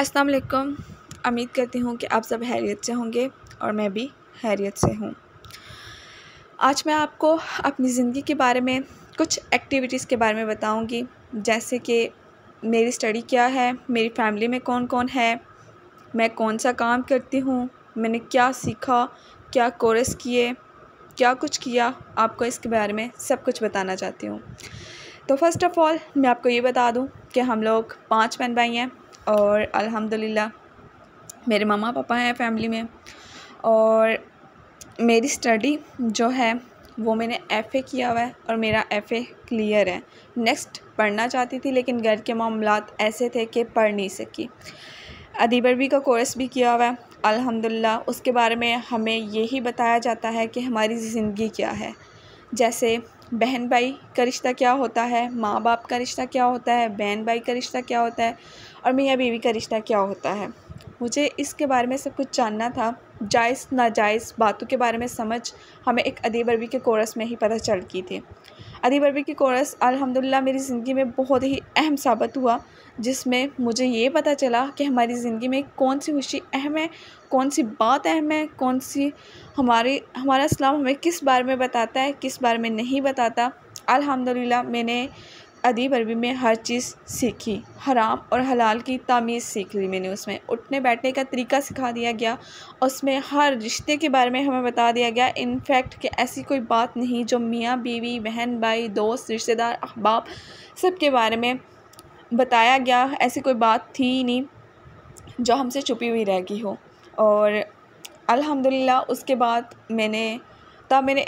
अस्सलाम वालेकुम। उम्मीद करती हूँ कि आप सब खैरियत से होंगे और मैं भी खैरियत से हूँ। आज मैं आपको अपनी ज़िंदगी के बारे में कुछ एक्टिविटीज़ के बारे में बताऊँगी, जैसे कि मेरी स्टडी क्या है, मेरी फैमिली में कौन कौन है, मैं कौन सा काम करती हूँ, मैंने क्या सीखा, क्या कोर्स किए, क्या कुछ किया, आपको इसके बारे में सब कुछ बताना चाहती हूँ। तो फ़र्स्ट ऑफ़ ऑल मैं आपको ये बता दूँ कि हम लोग 5 बहन भाई हैं और अल्हम्दुलिल्लाह मेरे मम्मा पापा हैं फैमिली में। और मेरी स्टडी जो है वो मैंने एफ़ए किया हुआ है और मेरा एफ़ए क्लियर है। नेक्स्ट पढ़ना चाहती थी लेकिन घर के मामलात ऐसे थे कि पढ़ नहीं सकी। अदीब अरबी का कोर्स भी किया हुआ है अल्हम्दुलिल्लाह। उसके बारे में हमें यही बताया जाता है कि हमारी ज़िंदगी क्या है, जैसे बहन भाई का रिश्ता क्या होता है, माँ बाप का रिश्ता क्या होता है, बहन भाई का रिश्ता क्या होता है और मियाँ बीवी का रिश्ता क्या होता है। मुझे इसके बारे में सब कुछ जानना था। जायज़ नाजायज़ बातों के बारे में समझ हमें एक अदीब अरबी के कोर्स में ही पता चल की थी। अदीब अरबी की कोर्स अल्हम्दुलिल्लाह मेरी ज़िंदगी में बहुत ही अहम साबित हुआ, जिसमें मुझे ये पता चला कि हमारी ज़िंदगी में कौन सी खुशी अहम है, कौन सी बात अहम है, कौन सी हमारा इस्लाम हमें किस बारे में बताता है, किस बारे में नहीं बताता। अल्हम्दुलिल्लाह मैंने अदीब अरबी में हर चीज़ सीखी, हराम और हलाल की तमीज़ सीख ली मैंने। उसमें उठने बैठने का तरीका सिखा दिया गया, उसमें हर रिश्ते के बारे में हमें बता दिया गया। इनफैक्ट कि ऐसी कोई बात नहीं जो मियाँ बीवी, बहन भाई, दोस्त, रिश्तेदार, अहबाब सब के बारे में बताया गया। ऐसी कोई बात थी ही नहीं जो हमसे छुपी हुई रह गई हो। और अल्हम्दुलिल्लाह उसके बाद मैंने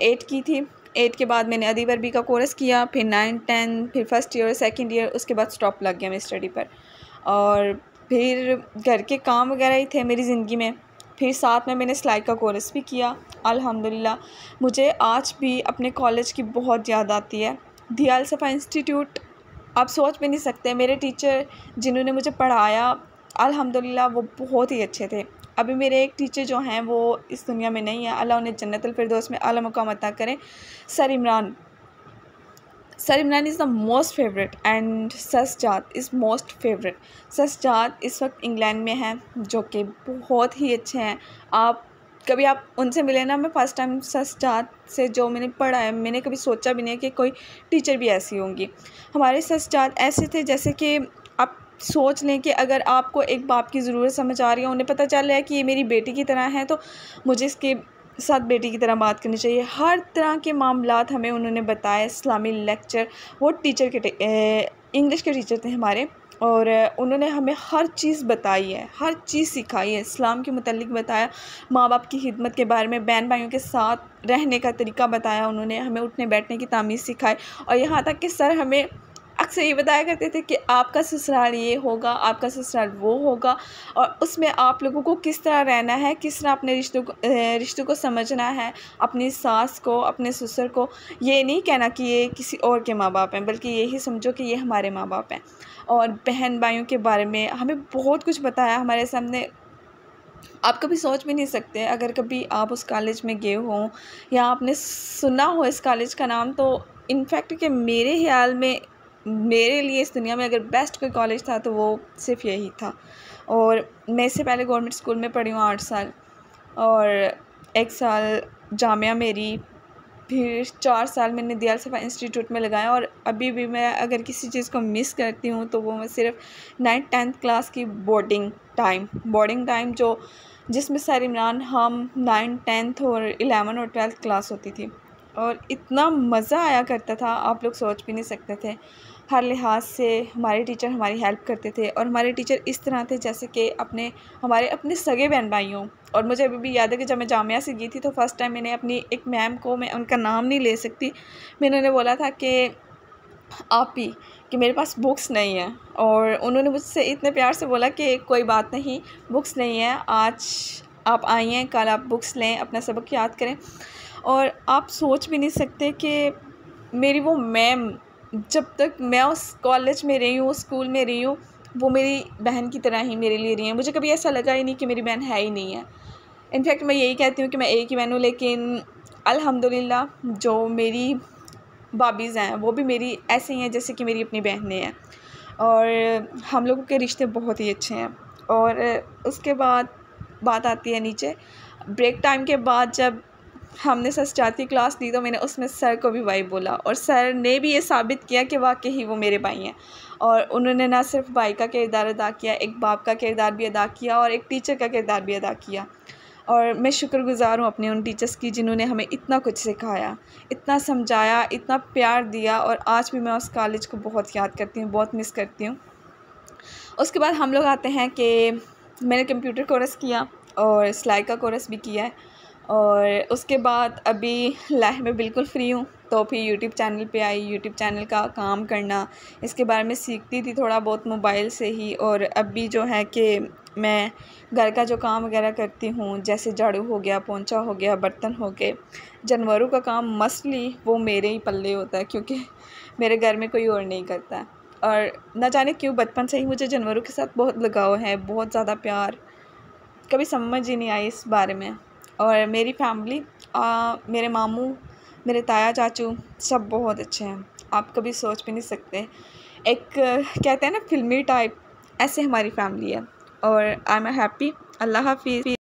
8 की थी। 8 के बाद मैंने अदीब अरबी का कोर्स किया, फिर 9, 10, फिर फर्स्ट ईयर, सेकंड ईयर, उसके बाद स्टॉप लग गया मेरी स्टडी पर। और फिर घर के काम वगैरह ही थे मेरी ज़िंदगी में। फिर साथ में मैंने सिलाई का कोर्स भी किया अल्हम्दुलिल्लाह। मुझे आज भी अपने कॉलेज की बहुत याद आती है। दिया अल-सफ़ा इंस्टीट्यूट, आप सोच भी नहीं सकते, मेरे टीचर जिन्होंने मुझे पढ़ाया अल्हम्दुलिल्लाह वो बहुत ही अच्छे थे। अभी मेरे एक टीचर जो हैं वो इस दुनिया में नहीं है, अल्लाह उन्हें जन्नतुल फिरदौस में आला मुक़ाम अता करें। Sir Imran is the most favourite and Sajjad is most favourite. Sajjad इस वक्त इंग्लैंड में हैं, जो कि बहुत ही अच्छे हैं। कभी आप उनसे मिले ना, मैं फ़र्स्ट टाइम सज्जाद से जो मैंने पढ़ा है, मैंने कभी सोचा भी नहीं कि कोई टीचर भी ऐसी होंगी। हमारे सज्जाद ऐसे थे जैसे कि आप सोच लें कि अगर आपको एक बाप की ज़रूरत समझ आ रही है, उन्हें पता चल रहा है कि ये मेरी बेटी की तरह है, तो मुझे इसके साथ बेटी की तरह बात करनी चाहिए। हर तरह के मामलात हमें उन्होंने बताए। इस्लामी लेक्चर, वो टीचर के इंग्लिश के टीचर थे हमारे, और उन्होंने हमें हर चीज़ बताई है, हर चीज़ सिखाई है, इस्लाम के मुतल्लिक़ बताया, माँ बाप की खिदमत के बारे में, बहन भाइयों के साथ रहने का तरीका बताया। उन्होंने हमें उठने बैठने की तामीज़ सिखाई। और यहाँ तक कि सर हमें अक्सर ये बताया करते थे कि आपका ससुराल ये होगा, आपका ससुराल वो होगा, और उसमें आप लोगों को किस तरह रहना है, किस तरह अपने रिश्तों को समझना है, अपनी सास को, अपने ससुर को। ये नहीं कहना कि ये किसी और के माँ बाप हैं, बल्कि यही समझो कि ये हमारे माँ बाप हैं। और बहन भाइयों के बारे में हमें बहुत कुछ बताया हमारे सामने। आप कभी सोच भी नहीं सकते, अगर कभी आप उस कॉलेज में गए हों या आपने सुना हो इस कॉलेज का नाम, तो इनफैक्ट कि मेरे ख़्याल में मेरे लिए इस दुनिया में अगर बेस्ट कोई कॉलेज था तो वो सिर्फ़ यही था। और मैं इससे पहले गवर्नमेंट स्कूल में पढ़ी हूँ 8 साल, और 1 साल जामिया मेरी, फिर 4 साल मैंने दिया अल-सफ़ा इंस्टीट्यूट में लगाया। और अभी भी मैं अगर किसी चीज़ को मिस करती हूँ तो वो मैं सिर्फ़ 9th 10th क्लास की बोर्डिंग टाइम जो जिसमें सर इमरान हम 9th 10th और 11 और 12th क्लास होती थी, और इतना मज़ा आया करता था, आप लोग सोच भी नहीं सकते थे। हर लिहाज से हमारे टीचर हमारी हेल्प करते थे, और हमारे टीचर इस तरह थे जैसे कि हमारे अपने सगे बहन भाई हों। और मुझे अभी भी याद है कि जब मैं जामिया से गई थी तो फ़र्स्ट टाइम मैंने अपनी एक मैम को, मैं उनका नाम नहीं ले सकती, मैंने उन्हें बोला था कि आप ही, कि मेरे पास बुक्स नहीं है। और उन्होंने मुझसे इतने प्यार से बोला कि कोई बात नहीं, बुक्स नहीं है, आज आप आई हैं, कल आप बुक्स लें, अपना सबक याद करें। और आप सोच भी नहीं सकते कि मेरी वो मैम, जब तक मैं उस कॉलेज में रही हूँ, उस स्कूल में रही हूँ, वो मेरी बहन की तरह ही मेरे लिए रही हैं। मुझे कभी ऐसा लगा ही नहीं कि मेरी बहन है ही नहीं है। इनफैक्ट मैं यही कहती हूँ कि मैं एक ही बहन हूँ, लेकिन अल्हम्दुलिल्लाह जो मेरी भाभीज़ हैं वो भी मेरी ऐसे ही हैं जैसे कि मेरी अपनी बहनें हैं। और हम लोगों के रिश्ते बहुत ही अच्छे हैं। और उसके बाद बात आती है नीचे ब्रेक टाइम के बाद, जब हमने सस्जाती क्लास दी तो मैंने उसमें सर को भी भाई बोला, और सर ने भी ये साबित किया कि वाकई ही वो मेरे भाई हैं। और उन्होंने ना सिर्फ भाई का किरदार अदा किया, एक बाप का किरदार भी अदा किया और एक टीचर का किरदार भी अदा किया। और मैं शुक्रगुज़ार हूँ अपने उन टीचर्स की जिन्होंने हमें इतना कुछ सिखाया, इतना समझाया, इतना प्यार दिया, और आज भी मैं उस कॉलेज को बहुत याद करती हूँ, बहुत मिस करती हूँ। उसके बाद हम लोग आते हैं कि मैंने कंप्यूटर कोर्स किया और सिलाई का कोर्स भी किया है, और उसके बाद अभी लाइफ में बिल्कुल फ्री हूँ। तो फिर यूट्यूब चैनल पे आई, यूट्यूब चैनल का काम करना, इसके बारे में सीखती थी थोड़ा बहुत मोबाइल से ही। और अभी जो है कि मैं घर का जो काम वगैरह करती हूँ, जैसे झाड़ू हो गया, पोंछा हो गया, बर्तन हो गए, जानवरों का काम मस्टली वो मेरे ही पल्ले होता है, क्योंकि मेरे घर में कोई और नहीं करता है। और न जाने क्यों बचपन से ही मुझे जानवरों के साथ बहुत लगाव है, बहुत ज़्यादा प्यार, कभी समझ ही नहीं आई इस बारे में। और मेरी फैमिली, मेरे मामू, मेरे ताया चाचू सब बहुत अच्छे हैं, आप कभी सोच भी नहीं सकते। एक कहते हैं ना फिल्मी टाइप, ऐसे हमारी फैमिली है। और आई एम हैप्पी। अल्लाह हाफिज़।